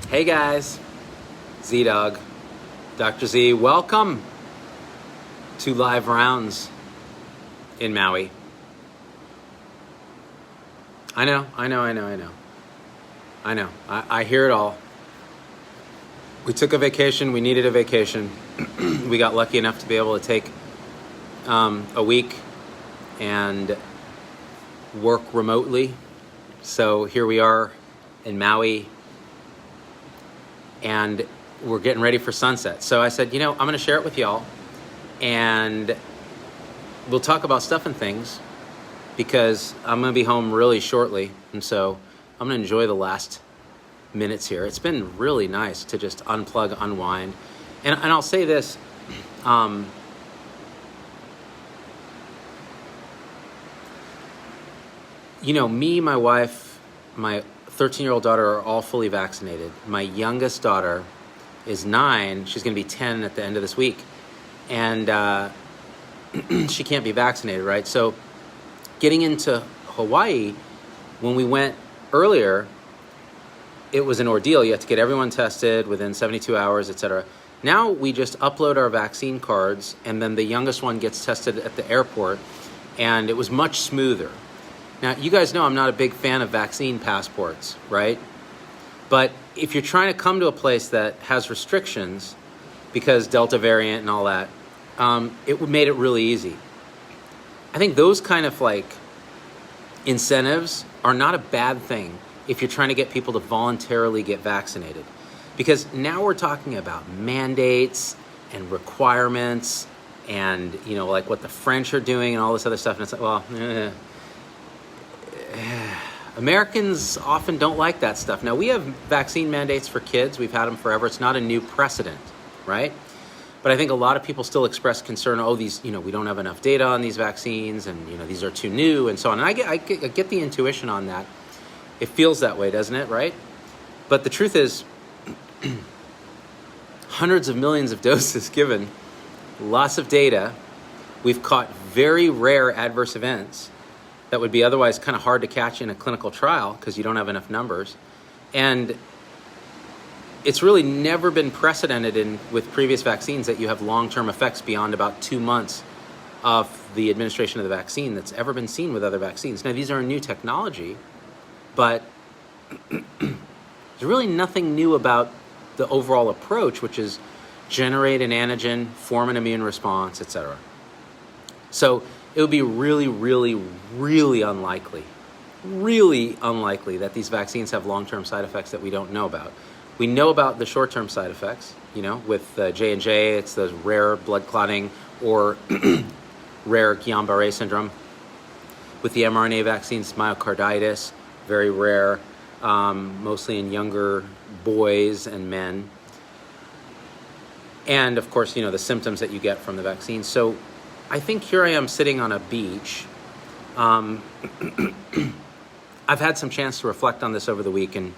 Hey guys, Z-Dog, Dr. Z, welcome to Live Roundz in Maui. I know. I hear it all. We took a vacation, we needed a vacation. We got lucky enough to be able to take a week and work remotely. So here we are in Maui, and we're getting ready for sunset. So I said, I'm going to share it with y'all, and we'll talk about stuff and things because I'm going to be home really shortly, and so I'm going to enjoy the last minutes here. It's been really nice to just unplug, unwind, and I'll say this, me, my wife, my 13-year-old daughter are all fully vaccinated. My youngest daughter is 9. She's going to be 10 at the end of this week. And she can't be vaccinated, right? So getting into Hawaii, when we went earlier, it was an ordeal. You had to get everyone tested within 72 hours, etc. Now we just upload our vaccine cards, and then the youngest one gets tested at the airport, and it was much smoother. Now, you guys know I'm not a big fan of vaccine passports, right? But if you're trying to come to a place that has restrictions, because Delta variant and all that, it made it really easy. I think those kind of incentives are not a bad thing if you're trying to get people to voluntarily get vaccinated. Because now we're talking about mandates and requirements and, what the French are doing and all this other stuff. And it's Americans often don't like that stuff. Now, we have vaccine mandates for kids. We've had them forever. It's not a new precedent, right? But I think a lot of people still express concern, we don't have enough data on these vaccines, and, these are too new, and so on. And I get the intuition on that. It feels that way, doesn't it, right? But the truth is, hundreds of millions of doses given, lots of data. We've caught very rare adverse events that would be otherwise kind of hard to catch in a clinical trial because you don't have enough numbers. And it's really never been precedented with previous vaccines that you have long-term effects beyond about 2 months of the administration of the vaccine that's ever been seen with other vaccines. Now, these are a new technology, but there's really nothing new about the overall approach, which is generate an antigen, form an immune response, etc. So it would be really, really, really unlikely that these vaccines have long-term side effects that we don't know about. We know about the short-term side effects, with J&J, it's those rare blood clotting or rare Guillain-Barré syndrome. With the mRNA vaccines, myocarditis, very rare, mostly in younger boys and men. And, of course, the symptoms that you get from the vaccine. So I think here I am sitting on a beach. I've had some chance to reflect on this over the week and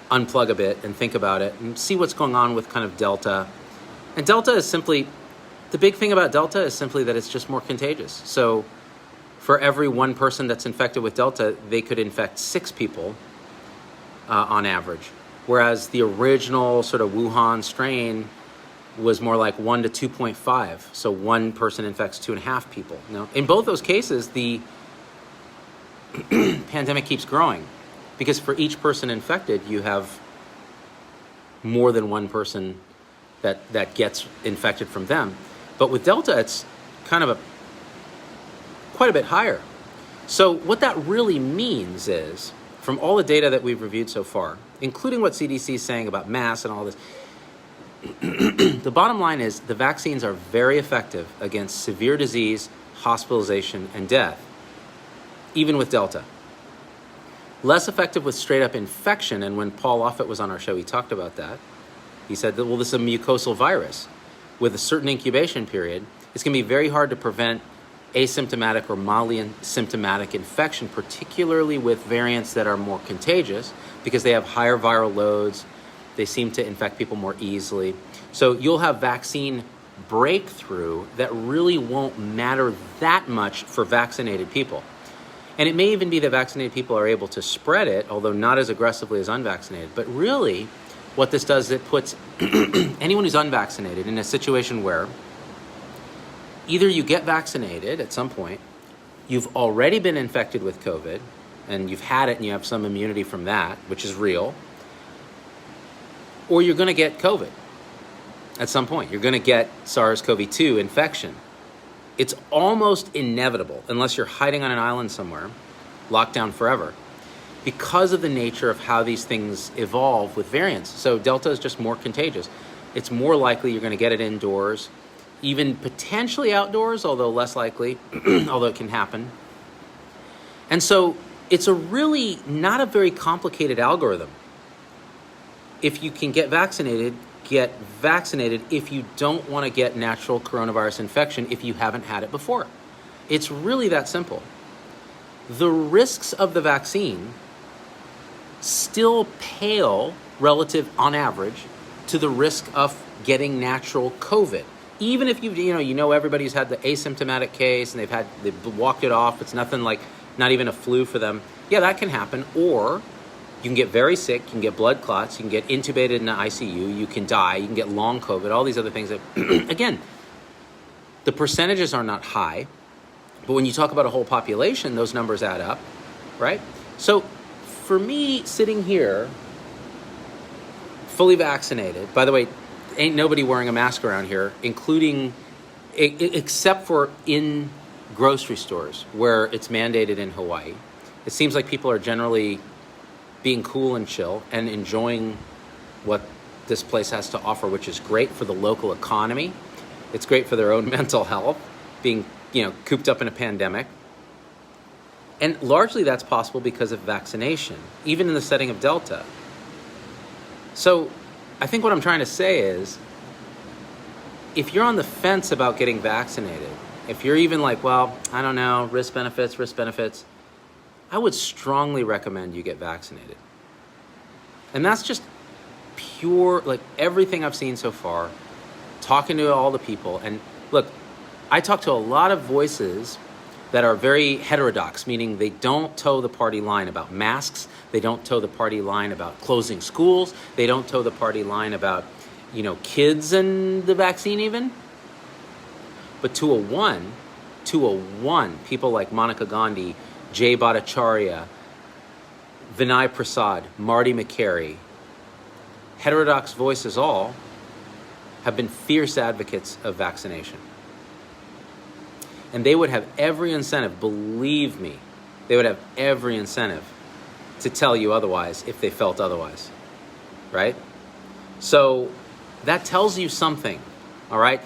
unplug a bit and think about it and see what's going on with kind of Delta. And Delta is simply, the big thing about Delta is simply that it's just more contagious. So for every one person that's infected with Delta, they could infect 6 people on average. Whereas the original sort of Wuhan strain was more like 1 to 2.5. So one person infects 2.5 people. Now, in both those cases, the pandemic keeps growing because for each person infected, you have more than one person that gets infected from them. But with Delta, it's kind of quite a bit higher. So what that really means is, from all the data that we've reviewed so far, including what CDC is saying about masks and all this, the bottom line is the vaccines are very effective against severe disease, hospitalization, and death, even with Delta. Less effective with straight-up infection, and when Paul Offit was on our show, he talked about that. He said that, this is a mucosal virus. With a certain incubation period, it's going to be very hard to prevent asymptomatic or mildly symptomatic infection, particularly with variants that are more contagious because they have higher viral loads. They seem to infect people more easily. So you'll have vaccine breakthrough that really won't matter that much for vaccinated people. And it may even be that vaccinated people are able to spread it, although not as aggressively as unvaccinated. But really, what this does is it puts anyone who's unvaccinated in a situation where either you get vaccinated at some point, you've already been infected with COVID, and you've had it and you have some immunity from that, which is real, or you're going to get COVID at some point. You're going to get SARS-CoV-2 infection. It's almost inevitable, unless you're hiding on an island somewhere, locked down forever, because of the nature of how these things evolve with variants. So Delta is just more contagious. It's more likely you're going to get it indoors, even potentially outdoors, although less likely, although it can happen. And so it's a really not a very complicated algorithm. If you can get vaccinated if you don't want to get natural coronavirus infection if you haven't had it before. It's really that simple. The risks of the vaccine still pale relative, on average, to the risk of getting natural COVID. Even if you know everybody's had the asymptomatic case and they've walked it off, it's nothing like, not even a flu for them. Yeah, that can happen. Or you can get very sick, you can get blood clots, you can get intubated in the ICU, you can die, you can get long COVID, all these other things that, again, the percentages are not high, but when you talk about a whole population, those numbers add up, right? So for me, sitting here, fully vaccinated, by the way, ain't nobody wearing a mask around here, including, except for in grocery stores where it's mandated in Hawaii. It seems like people are generally being cool and chill and enjoying what this place has to offer, which is great for the local economy. It's great for their own mental health, being, cooped up in a pandemic. And largely that's possible because of vaccination, even in the setting of Delta. So I think what I'm trying to say is, if you're on the fence about getting vaccinated, if you're even like, well, I don't know, risk benefits, I would strongly recommend you get vaccinated. And that's just pure, like everything I've seen so far, talking to all the people. And look, I talk to a lot of voices that are very heterodox, meaning they don't toe the party line about masks. They don't toe the party line about closing schools. They don't toe the party line about, kids and the vaccine even. But to a one, people like Monica Gandhi, Jay Bhattacharya, Vinay Prasad, Marty McCary, heterodox voices all, have been fierce advocates of vaccination. And they would have every incentive, believe me, they would have every incentive to tell you otherwise if they felt otherwise, right? So that tells you something, all right?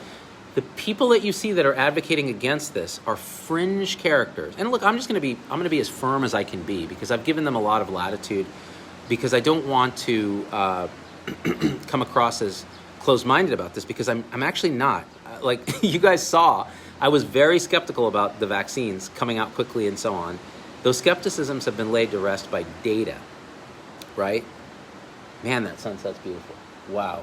The people that you see that are advocating against this are fringe characters. And look, I'm going to be as firm as I can be, because I've given them a lot of latitude, because I don't want to come across as closed-minded about this, because I'm actually not. Like you guys saw, I was very skeptical about the vaccines coming out quickly and so on. Those skepticisms have been laid to rest by data, right? Man, that sunset's beautiful. Wow.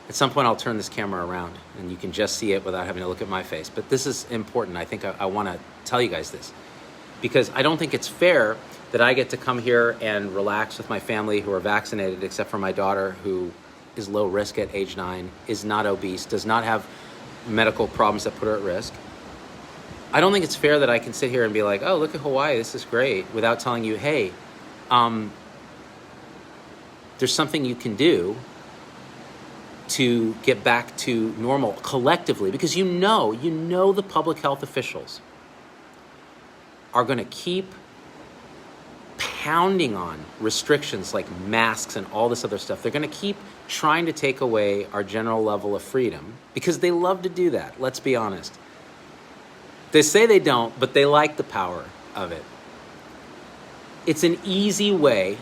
At some point, I'll turn this camera around and you can just see it without having to look at my face. But this is important. I think I want to tell you guys this, because I don't think it's fair that I get to come here and relax with my family who are vaccinated, except for my daughter, who is low risk at age 9, is not obese, does not have medical problems that put her at risk. I don't think it's fair that I can sit here and be like, oh, look at Hawaii, this is great, without telling you, hey, there's something you can do to get back to normal collectively, because you know the public health officials are going to keep pounding on restrictions like masks and all this other stuff. They're going to keep trying to take away our general level of freedom, because they love to do that, let's be honest. They say they don't, but they like the power of it. It's an easy way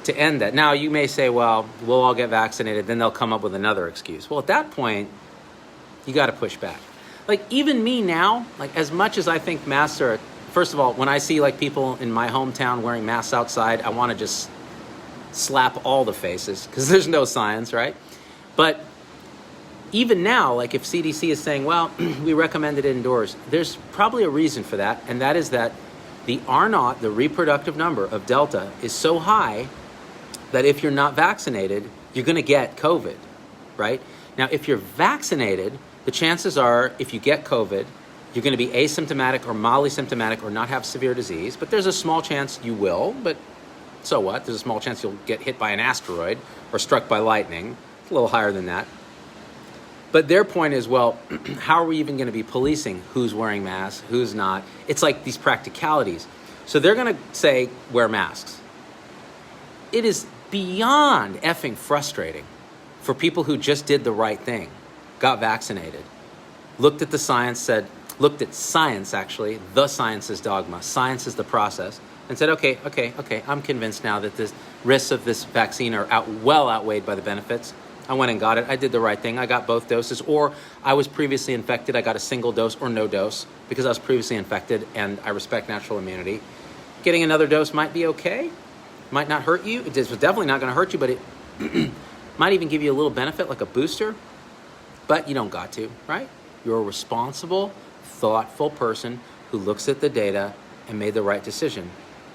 to end that. Now, you may say, well, we'll all get vaccinated, then they'll come up with another excuse. Well, at that point, you got to push back. Like, even me now, like, as much as I think masks are, first of all, when I see like people in my hometown wearing masks outside, I want to just slap all the faces, because there's no science, right? But even now, like if CDC is saying, well, we recommend it indoors, there's probably a reason for that, and that is that the R naught, the reproductive number of Delta, is so high that if you're not vaccinated, you're going to get COVID, right? Now, if you're vaccinated, the chances are, if you get COVID, you're going to be asymptomatic or mildly symptomatic or not have severe disease, but there's a small chance you will, but so what? There's a small chance you'll get hit by an asteroid or struck by lightning. It's a little higher than that. But their point is, well, how are we even going to be policing who's wearing masks, who's not? It's like these practicalities. So they're going to say, wear masks. It is beyond effing frustrating for people who just did the right thing, got vaccinated, looked at the science, looked at science actually, the science is dogma, science is the process, and said, okay, I'm convinced now that the risks of this vaccine are well outweighed by the benefits. I went and got it. I did the right thing. I got both doses, or I was previously infected. I got a single dose or no dose because I was previously infected and I respect natural immunity. Getting another dose might be okay, might not hurt you. It was definitely not going to hurt you, but it might even give you a little benefit like a booster, but you don't got to, right? You're a responsible, thoughtful person who looks at the data and made the right decision.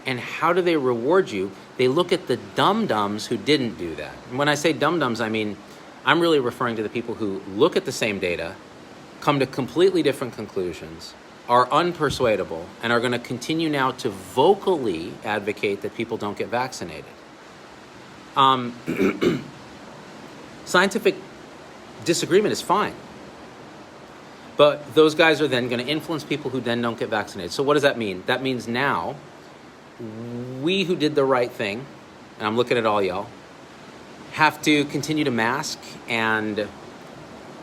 And how do they reward you? They look at the dum-dums who didn't do that. And when I say dum-dums, I mean, I'm really referring to the people who look at the same data, come to completely different conclusions, are unpersuadable, and are going to continue now to vocally advocate that people don't get vaccinated. Scientific disagreement is fine. But those guys are then going to influence people who then don't get vaccinated. So what does that mean? That means now, we who did the right thing, and I'm looking at all y'all, have to continue to mask and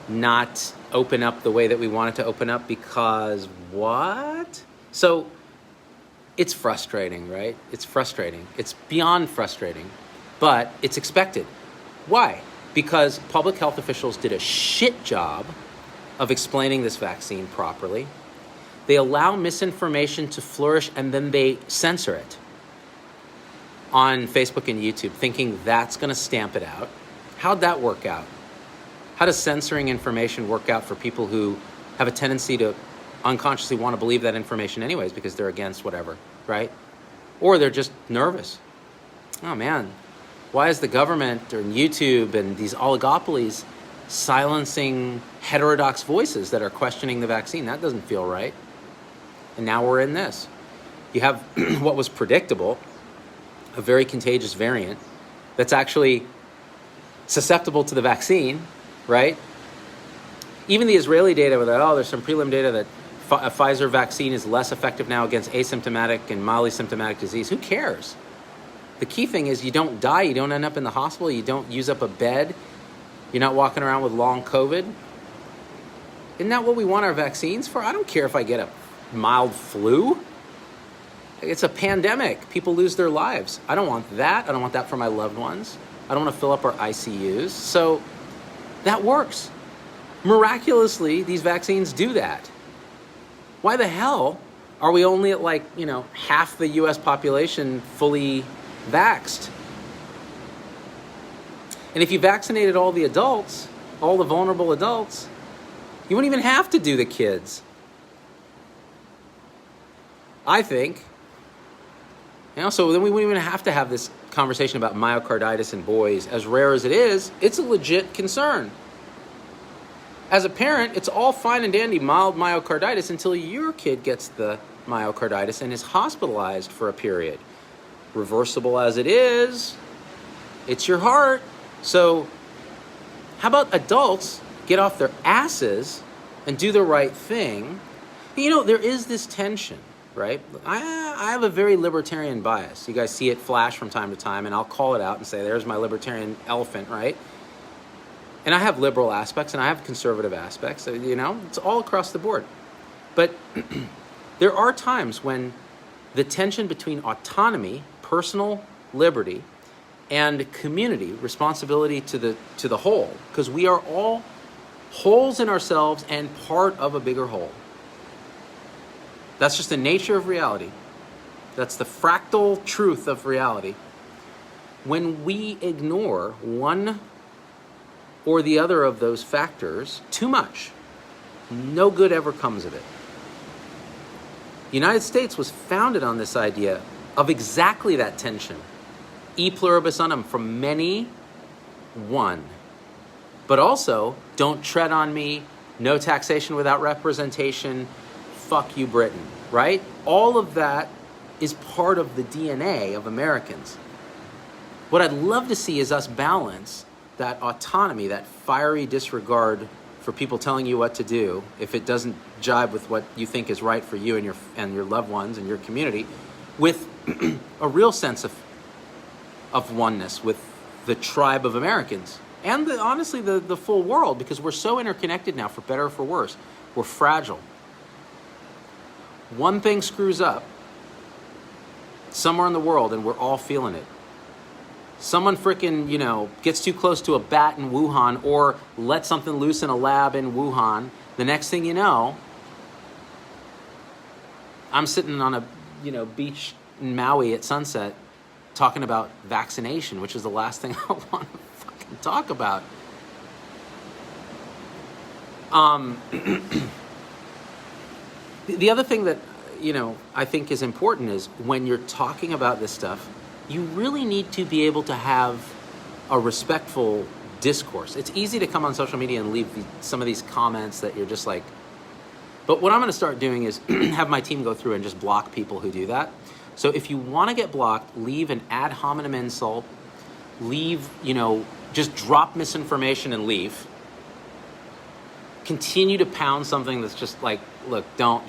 not open up the way that we wanted to open up because what? So it's frustrating, right? It's frustrating. It's beyond frustrating, but it's expected. Why? Because public health officials did a shit job of explaining this vaccine properly. They allow misinformation to flourish and then they censor it on Facebook and YouTube, thinking that's going to stamp it out. How'd that work out? How does censoring information work out for people who have a tendency to unconsciously want to believe that information anyways because they're against whatever, right? Or they're just nervous. Oh man, why is the government or YouTube and these oligopolies silencing heterodox voices that are questioning the vaccine? That doesn't feel right. And now we're in this. You have what was predictable, a very contagious variant that's actually susceptible to the vaccine, right? Even the Israeli data with that, there's some prelim data that a Pfizer vaccine is less effective now against asymptomatic and mildly symptomatic disease. Who cares? The key thing is you don't die, you don't end up in the hospital, you don't use up a bed, you're not walking around with long COVID. Isn't that what we want our vaccines for? I don't care if I get a mild flu. It's a pandemic. People lose their lives. I don't want that. I don't want that for my loved ones. I don't want to fill up our ICUs. So that works. Miraculously, these vaccines do that. Why the hell are we only at half the US population fully vaxxed? And if you vaccinated all the adults, all the vulnerable adults, you wouldn't even have to do the kids. I think. So then we wouldn't even have to have this conversation about myocarditis in boys. As rare as it is, it's a legit concern. As a parent, it's all fine and dandy, mild myocarditis, until your kid gets the myocarditis and is hospitalized for a period. Reversible as it is, it's your heart. So how about adults get off their asses and do the right thing? There is this tension, right? I have a very libertarian bias. You guys see it flash from time to time, and I'll call it out and say, there's my libertarian elephant, right? And I have liberal aspects, and I have conservative aspects. It's all across the board. But there are times when the tension between autonomy, personal liberty, and community responsibility to the whole, because we are all holes in ourselves and part of a bigger whole. That's just the nature of reality. That's the fractal truth of reality. When we ignore one or the other of those factors too much, no good ever comes of it. The United States was founded on this idea of exactly that tension. E pluribus unum, from many, one. But also, don't tread on me, no taxation without representation, fuck you, Britain, right? All of that is part of the DNA of Americans. What I'd love to see is us balance that autonomy, that fiery disregard for people telling you what to do, if it doesn't jibe with what you think is right for you and your loved ones and your community, with a real sense of oneness with the tribe of Americans and honestly the full world, because we're so interconnected now, for better or for worse. We're fragile. One thing screws up somewhere in the world and we're all feeling it. Someone frickin', gets too close to a bat in Wuhan or lets something loose in a lab in Wuhan. The next thing you know, I'm sitting on a, beach in Maui at sunset talking about vaccination, which is the last thing I want to fucking talk about. The other thing that, I think is important is when you're talking about this stuff, you really need to be able to have a respectful discourse. It's easy to come on social media and leave some of these comments that you're just like, but what I'm going to start doing is have my team go through and just block people who do that. So if you want to get blocked, leave an ad hominem insult, leave, just drop misinformation and leave. Continue to pound something that's just like, look, don't,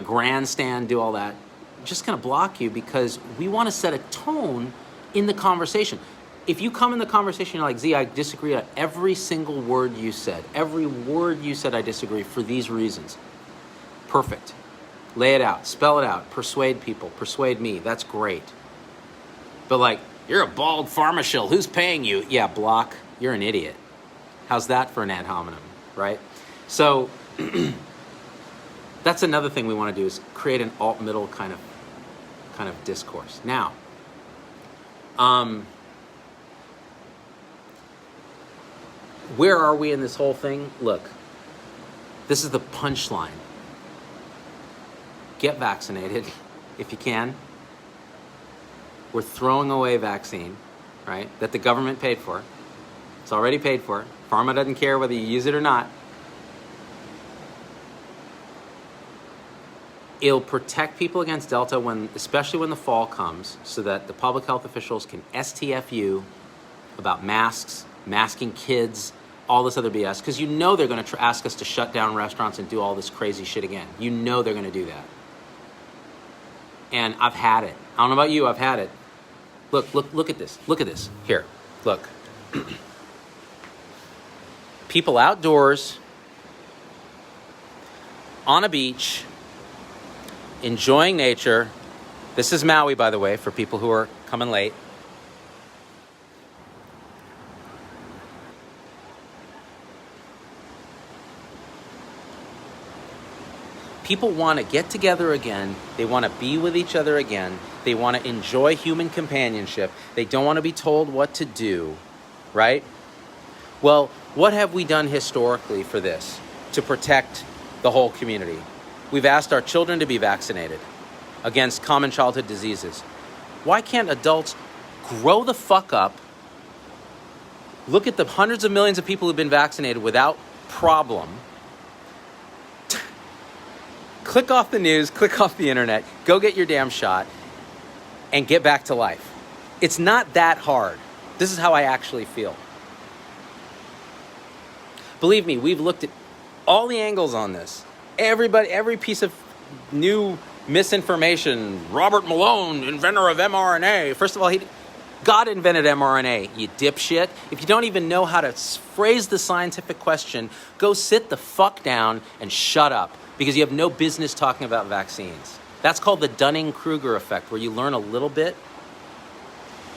grandstand, do all that. Just going to block you because we want to set a tone in the conversation. If you come in the conversation, you're like, Z, I disagree on every single word you said. Every word you said, I disagree for these reasons. Perfect. Lay it out. Spell it out. Persuade people. Persuade me. That's great. But like, you're a bald pharma shill. Who's paying you? Yeah, block. You're an idiot. How's that for an ad hominem, right? So that's another thing we want to do is create an alt-middle kind of discourse. Now, where are we in this whole thing? Look, this is the punchline. Get vaccinated if you can. We're throwing away vaccine, right? That the government paid for. It's already paid for. Pharma doesn't care whether you use it or not. It'll protect people against Delta especially when the fall comes, so that the public health officials can STFU about masks, masking kids, all this other BS, because they're going to ask us to shut down restaurants and do all this crazy shit again. They're going to do that. And I've had it. I don't know about you, I've had it. Look at this. Look at this. Here, look. People outdoors, on a beach, enjoying nature. This is Maui, by the way, for people who are coming late. People want to get together again. They want to be with each other again. They want to enjoy human companionship. They don't want to be told what to do, right? Well, what have we done historically for this to protect the whole community? We've asked our children to be vaccinated against common childhood diseases. Why can't adults grow the fuck up, look at the hundreds of millions of people who've been vaccinated without problem, click off the news, click off the internet, go get your damn shot, and get back to life? It's not that hard. This is how I actually feel. Believe me, we've looked at all the angles on this. Every piece of new misinformation. Robert Malone, inventor of mRNA. First of all, God invented mRNA, you dipshit. If you don't even know how to phrase the scientific question, go sit the fuck down and shut up, because you have no business talking about vaccines. That's called the dunning-kruger effect, where you learn a little bit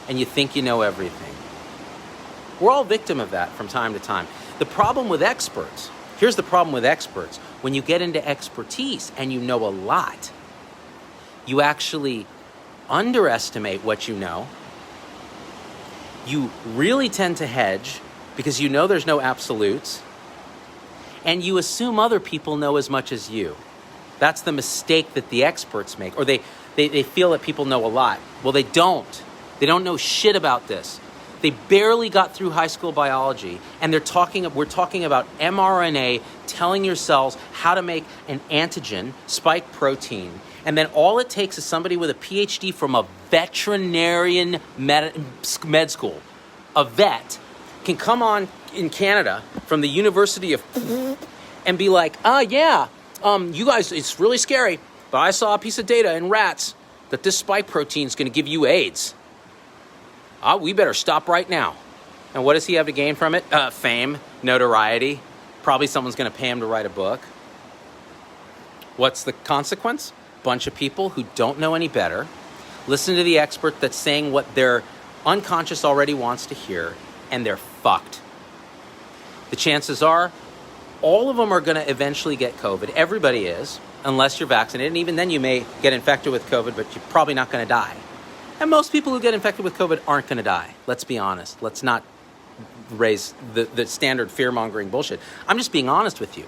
and you think you know everything. We're all victim of that from time to time. The problem with experts, here's the problem with experts. When you get into expertise and you know a lot, you actually underestimate what you know. You really tend to hedge, because you know there's no absolutes, and you assume other people know as much as you. That's the mistake that the experts make, or they feel that people know a lot. Well, they don't. They don't know shit about this. They barely got through high school biology, and we're talking about mRNA telling your cells how to make an antigen, spike protein, and then all it takes is somebody with a PhD from a veterinarian med school, a vet, can come on in Canada from the University of and be like, you guys, it's really scary, but I saw a piece of data in rats that this spike protein is going to give you AIDS. We better stop right now. And what does he have to gain from it? Fame, notoriety. Probably someone's going to pay him to write a book. What's the consequence? Bunch of people who don't know any better listen to the expert that's saying what their unconscious already wants to hear, and they're fucked. The chances are all of them are going to eventually get COVID. Everybody is, unless you're vaccinated. And even then you may get infected with COVID, but you're probably not going to die. And most people who get infected with COVID aren't going to die. Let's be honest. Let's not raise the standard fear-mongering bullshit. I'm just being honest with you.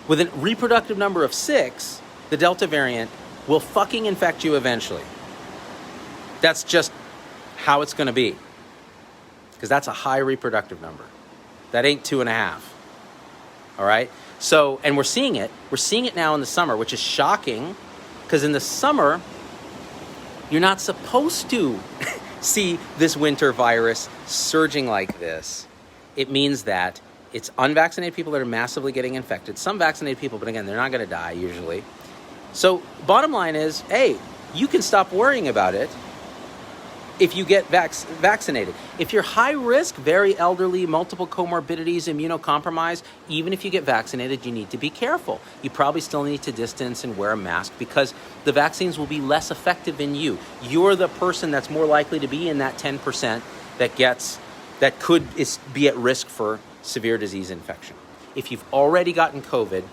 With a reproductive number of 6, the Delta variant will fucking infect you eventually. That's just how it's going to be. Because that's a high reproductive number. That ain't 2.5. All right? So, and we're seeing it. We're seeing it now in the summer, which is shocking. Because in the summer, you're not supposed to see this winter virus surging like this. It means that it's unvaccinated people that are massively getting infected. Some vaccinated people, but again, they're not going to die usually. So bottom line is, hey, you can stop worrying about it if you get vaccinated. If you're high risk, very elderly, multiple comorbidities, immunocompromised, even if you get vaccinated, you need to be careful. You probably still need to distance and wear a mask because the vaccines will be less effective in you. You're the person that's more likely to be in that 10% that could be at risk for severe disease infection. If you've already gotten COVID,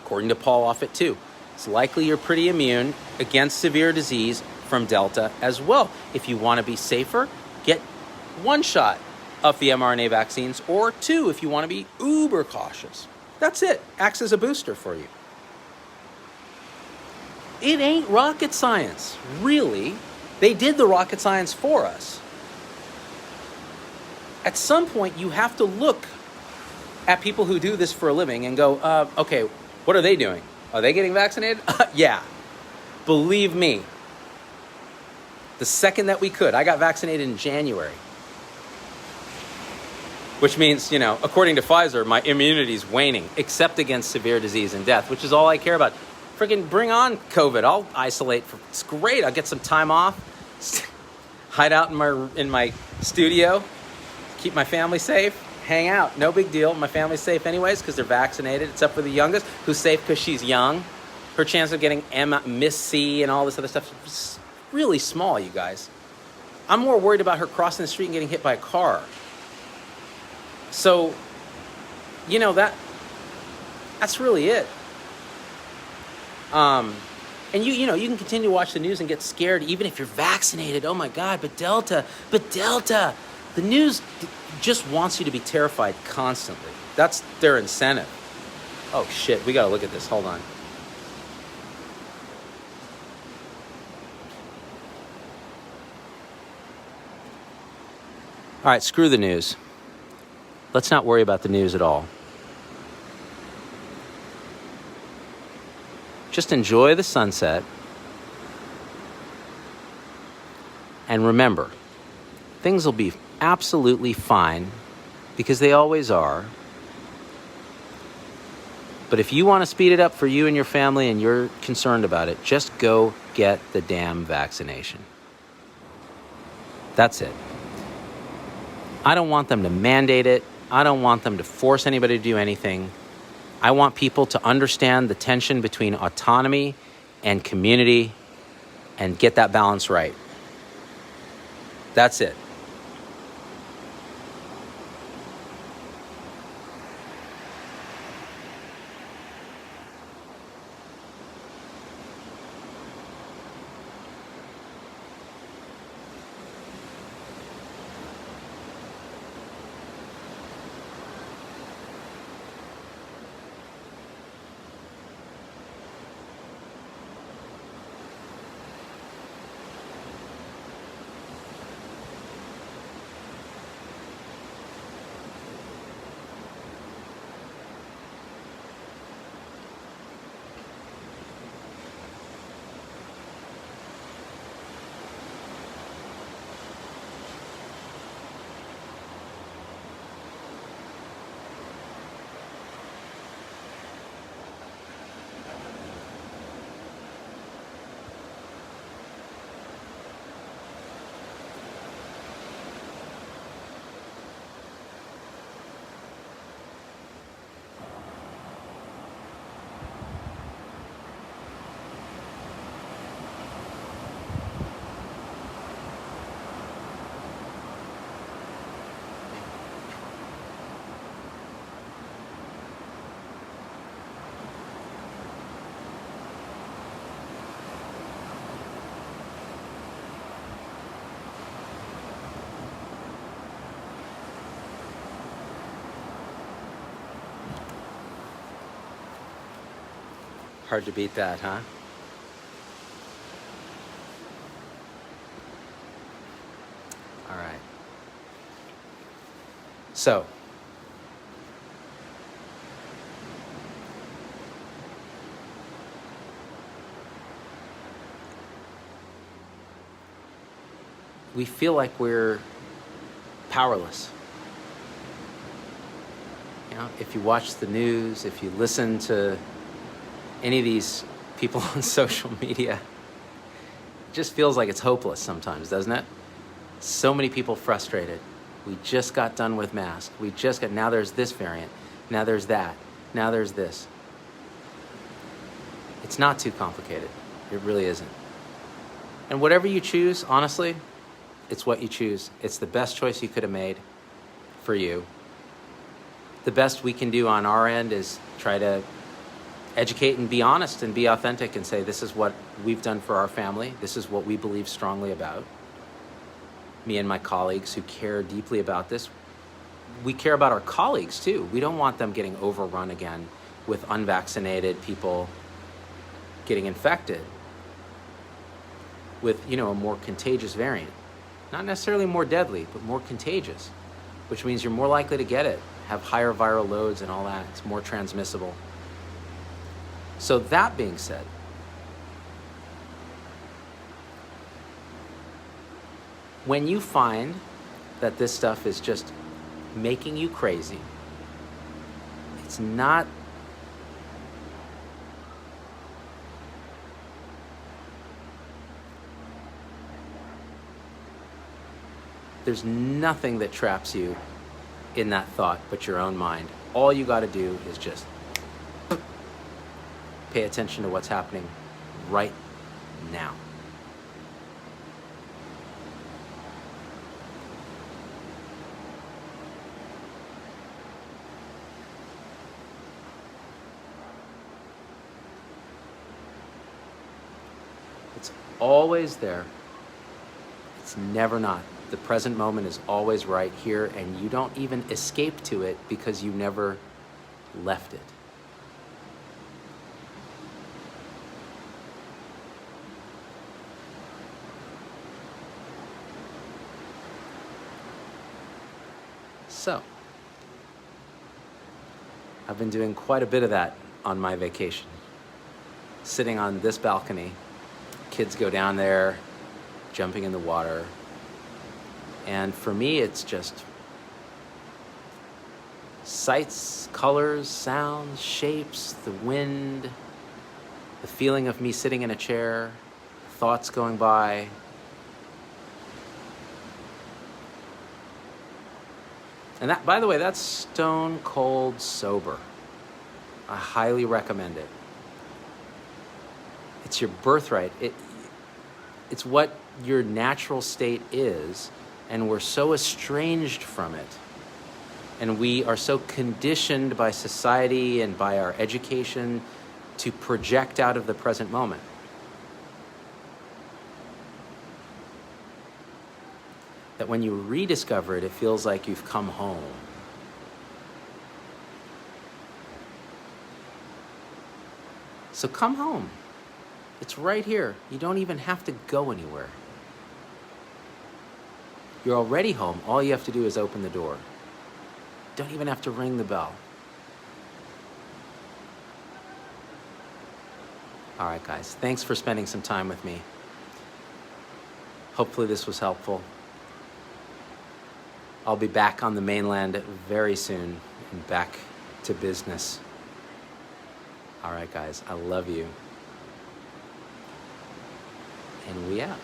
according to Paul Offit too, it's likely you're pretty immune against severe disease from Delta as well. If you want to be safer, get 1 shot of the mRNA vaccines, or 2 if you want to be uber cautious. That's it. Acts as a booster for you. It ain't rocket science, really. They did the rocket science for us. At some point, you have to look at people who do this for a living and go, okay, what are they doing? Are they getting vaccinated? Yeah. Believe me. The second that we could. I got vaccinated in January. Which means, according to Pfizer, my immunity is waning, except against severe disease and death, which is all I care about. Friggin' bring on COVID. I'll isolate. It's great. I'll get some time off. Hide out in my studio. Keep my family safe. Hang out. No big deal. My family's safe anyways because they're vaccinated, except for the youngest, who's safe because she's young. Her chance of getting Miss C and all this other stuff is really small, you guys. I'm more worried about her crossing the street and getting hit by a car. So, that's really it. And you can continue to watch the news and get scared even if you're vaccinated. Oh my God, but Delta. The news just wants you to be terrified constantly. That's their incentive. Oh shit, we gotta look at this. Hold on. All right, screw the news. Let's not worry about the news at all. Just enjoy the sunset. And remember, things will be absolutely fine because they always are. But if you want to speed it up for you and your family and you're concerned about it, just go get the damn vaccination. That's it. I don't want them to mandate it. I don't want them to force anybody to do anything. I want people to understand the tension between autonomy and community and get that balance right. That's it. Hard to beat that, huh? All right. So, we feel like we're powerless. You know, if you watch the news, if you listen to any of these people on social media, it just feels like it's hopeless sometimes, doesn't it? So many people frustrated. We just got done with masks. Now there's this variant. Now there's that. Now there's this. It's not too complicated. It really isn't. And whatever you choose, honestly, it's what you choose. It's the best choice you could have made for you. The best we can do on our end is try to educate and be honest and be authentic and say, this is what we've done for our family. This is what we believe strongly about. Me and my colleagues who care deeply about this. We care about our colleagues too. We don't want them getting overrun again with unvaccinated people getting infected with, a more contagious variant. Not necessarily more deadly, but more contagious, which means you're more likely to get it, have higher viral loads and all that. It's more transmissible. So that being said, when you find that this stuff is just making you crazy, it's not there's nothing that traps you in that thought but your own mind. All you got to do is just pay attention to what's happening right now. It's always there. It's never not. The present moment is always right here, and you don't even escape to it because you never left it. So, I've been doing quite a bit of that on my vacation. Sitting on this balcony, kids go down there, jumping in the water. And for me, it's just sights, colors, sounds, shapes, the wind, the feeling of me sitting in a chair, thoughts going by. And that, by the way, that's stone cold sober. I highly recommend it. It's your birthright. It's what your natural state is, and we're so estranged from it. And we are so conditioned by society and by our education to project out of the present moment. That when you rediscover it, it feels like you've come home. So come home. It's right here. You don't even have to go anywhere. You're already home. All you have to do is open the door. Don't even have to ring the bell. All right, guys. Thanks for spending some time with me. Hopefully this was helpful. I'll be back on the mainland very soon and back to business. All right, guys. I love you. And we out.